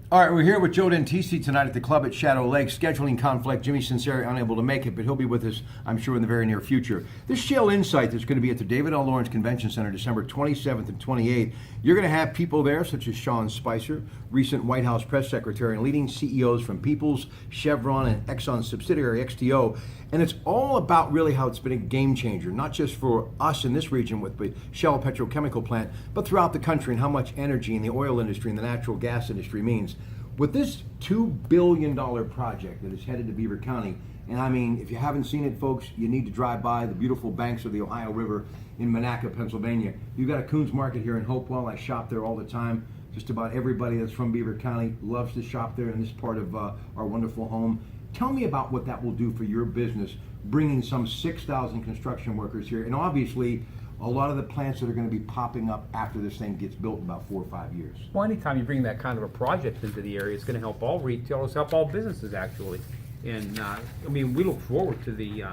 All right, we're here with Joe Dentisi tonight at the club at Shadow Lake. Scheduling conflict, Jimmy Sinceri unable to make it, but he'll be with us, I'm sure, in the very near future. This Shale Insight is going to be at the David L. Lawrence Convention Center December 27th and 28th. You're going to have people there such as Sean Spicer, recent White House press secretary, and leading CEOs from Peoples, Chevron, and Exxon subsidiary XTO. And it's all about really how it's been a game changer, not just for us in this region with the Shell petrochemical plant, but throughout the country, and how much energy in the oil industry and the natural gas industry means. With this $2 billion project that is headed to Beaver County, and I mean, if you haven't seen it, folks, you need to drive by the beautiful banks of the Ohio River in Monaca, Pennsylvania. You've got a Coons Market here in Hopewell. I shop there all the time. Just about everybody that's from Beaver County loves to shop there in this part of our wonderful home. Tell me about what that will do for your business, bringing some 6,000 construction workers here, and obviously a lot of the plants that are going to be popping up after this thing gets built in about 4 or 5 years. Well, anytime you bring that kind of a project into the area, it's going to help all retailers, help all businesses actually. And I mean, we look forward to the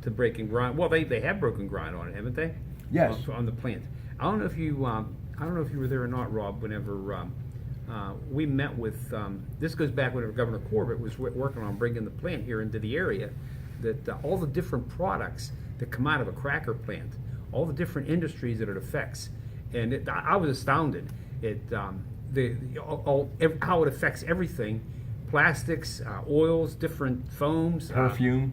to breaking ground. Well, they have broken ground on it, haven't they? Yes. On the plant. I don't know if you were there or not, Rob. Whenever we met with this goes back whenever Governor Corbett was working on bringing the plant here into the area, that all the different products that come out of a cracker plant, all the different industries that it affects, and I was astounded at how it affects everything: plastics, oils, different foams, Perfume,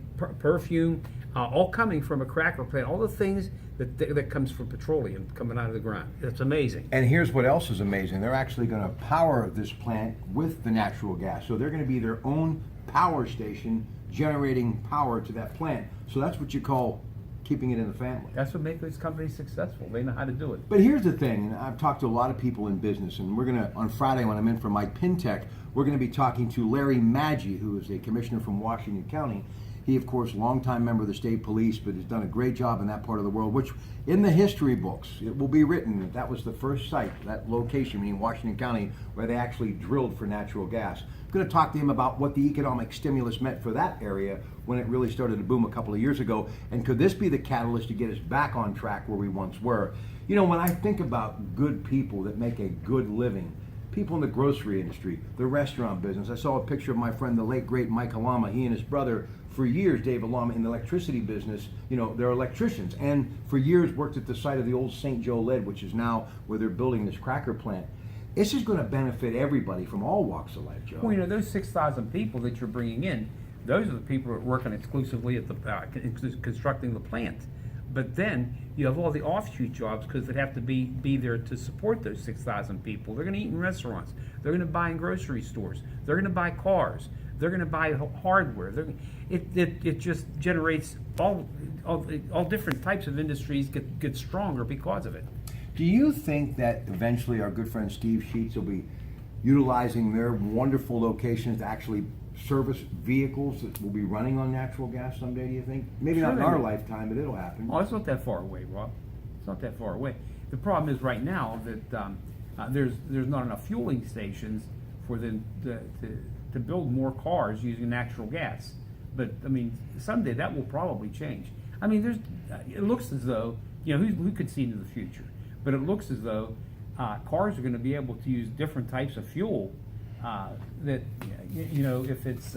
all coming from a cracker plant. All the things that comes from petroleum coming out of the ground. It's amazing. And here's what else is amazing: they're actually going to power this plant with the natural gas. So they're going to be their own power station, generating power to that plant. So that's what you call keeping it in the family. That's what makes these companies successful. They know how to do it. But here's the thing, and I've talked to a lot of people in business, and we're going to, on Friday when I'm in for Mike Pintech, we're going to be talking to Larry Maggi, who is a commissioner from Washington County. He, of course, longtime member of the state police, but has done a great job in that part of the world, which in the history books, it will be written that that was the first site, that location, meaning Washington County, where they actually drilled for natural gas. I'm going to talk to him about what the economic stimulus meant for that area when it really started to boom a couple of years ago, and could this be the catalyst to get us back on track where we once were? You know, when I think about good people that make a good living, people in the grocery industry, the restaurant business. I saw a picture of my friend, the late, great Mike Alama. He and his brother, for years, Dave Alama, in the electricity business, you know, they're electricians, and for years worked at the site of the old St. Joe Lead, which is now where they're building this cracker plant. This is going to benefit everybody from all walks of life, Joe. Well, you know, those 6,000 people that you're bringing in, those are the people that are working exclusively at the constructing the plant. But then you have all the offshoot jobs because they'd have to be there to support those 6,000 people. They're going to eat in restaurants. They're going to buy in grocery stores. They're going to buy cars. They're going to buy hardware. It just generates all different types of industries get stronger because of it. Do you think that eventually our good friend Steve Sheets will be utilizing their wonderful locations to actually service vehicles that will be running on natural gas someday, do you think? Maybe not in our lifetime, but it'll happen. Oh, it's not that far away, Rob. It's not that far away. The problem is right now that there's not enough fueling stations for them to build more cars using natural gas. But I mean, someday that will probably change. I mean, it looks as though, you know, who could see into the future? But it looks as though cars are going to be able to use different types of fuel. That, you know, if it's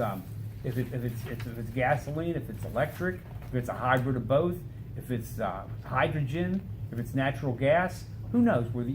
gasoline, if it's electric, if it's a hybrid of both, if it's hydrogen, if it's natural gas, who knows where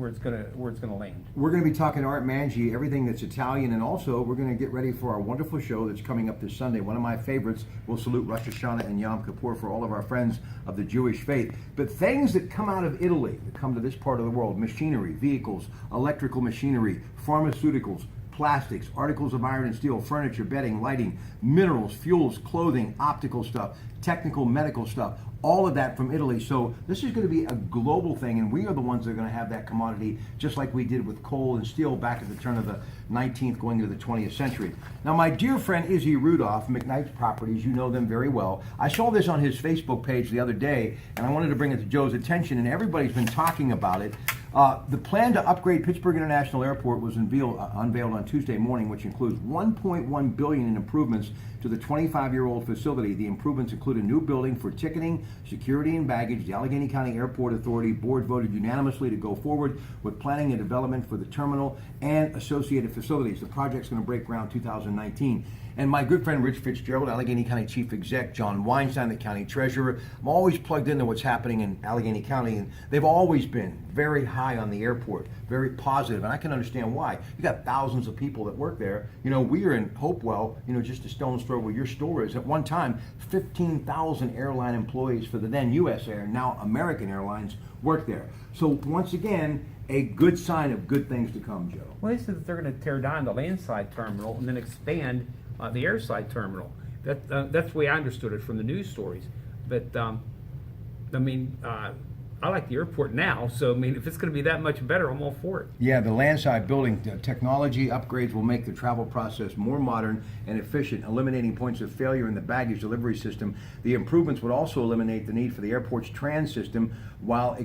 it's gonna land. We're going to be talking to Art Mangi, everything that's Italian, and also we're going to get ready for our wonderful show that's coming up this Sunday. One of my favorites. We'll salute Rosh Hashanah and Yom Kippur for all of our friends of the Jewish faith. But things that come out of Italy, that come to this part of the world: machinery, vehicles, electrical machinery, pharmaceuticals, plastics, articles of iron and steel, furniture, bedding, lighting, minerals, fuels, clothing, optical stuff, technical, medical stuff, all of that from Italy. So this is going to be a global thing, and we are the ones that are going to have that commodity, just like we did with coal and steel back at the turn of the 19th going into the 20th century. Now, my dear friend Izzy Rudolph, McKnight's Properties, you know them very well. I saw this on his Facebook page the other day, and I wanted to bring it to Joe's attention, and everybody's been talking about it. The plan to upgrade Pittsburgh International Airport was unveiled on Tuesday morning, which includes $1.1 billion in improvements to the 25-year-old facility. The improvements include a new building for ticketing, security, and baggage. The Allegheny County Airport Authority board voted unanimously to go forward with planning and development for the terminal and associated facilities. The project's going to break ground 2019. And my good friend Rich Fitzgerald, Allegheny County Chief Exec, John Weinstein, the County Treasurer, I'm always plugged into what's happening in Allegheny County, and they've always been very high on the airport, very positive, and I can understand why. You got thousands of people that work there. You know, we are in Hopewell, you know, just a stone's throw where your store is. At one time, 15,000 airline employees for the then U.S. Air, now American Airlines, worked there. So once again, a good sign of good things to come, Joe. Well, they said that they're going to tear down the landside terminal and then expand the airside terminal. That's the way I understood it from the news stories. But I mean, I like the airport now, so I mean, if it's going to be that much better, I'm all for it. Yeah, the landside building technology upgrades will make the travel process more modern and efficient, eliminating points of failure in the baggage delivery system. The improvements would also eliminate the need for the airport's trans system while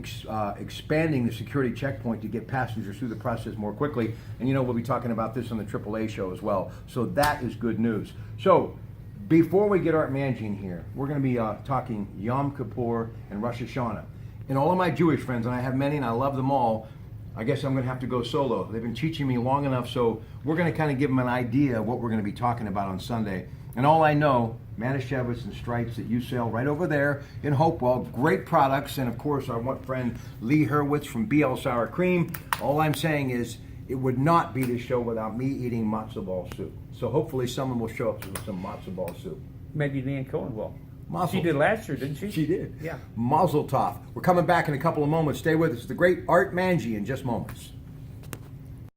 expanding the security checkpoint to get passengers through the process more quickly. And you know, we'll be talking about this on the AAA show as well. So that is good news. So before we get Art Mangine here, we're going to be talking Yom Kippur and Rosh Hashanah. And all of my Jewish friends, and I have many and I love them all, I guess I'm going to have to go solo. They've been teaching me long enough, so we're going to kind of give them an idea of what we're going to be talking about on Sunday. And all I know, Manischewitz and Stripes that you sell right over there in Hopewell, great products, and of course our one friend Lee Hurwitz from BL Sour Cream. All I'm saying is it would not be this show without me eating matzo ball soup. So hopefully someone will show up with some matzo ball soup. Maybe Nan Cohen will. Mazel. She did last year, didn't she? She did. Yeah. Mazel tov. We're coming back in a couple of moments. Stay with us. The great Art Mangine in just moments.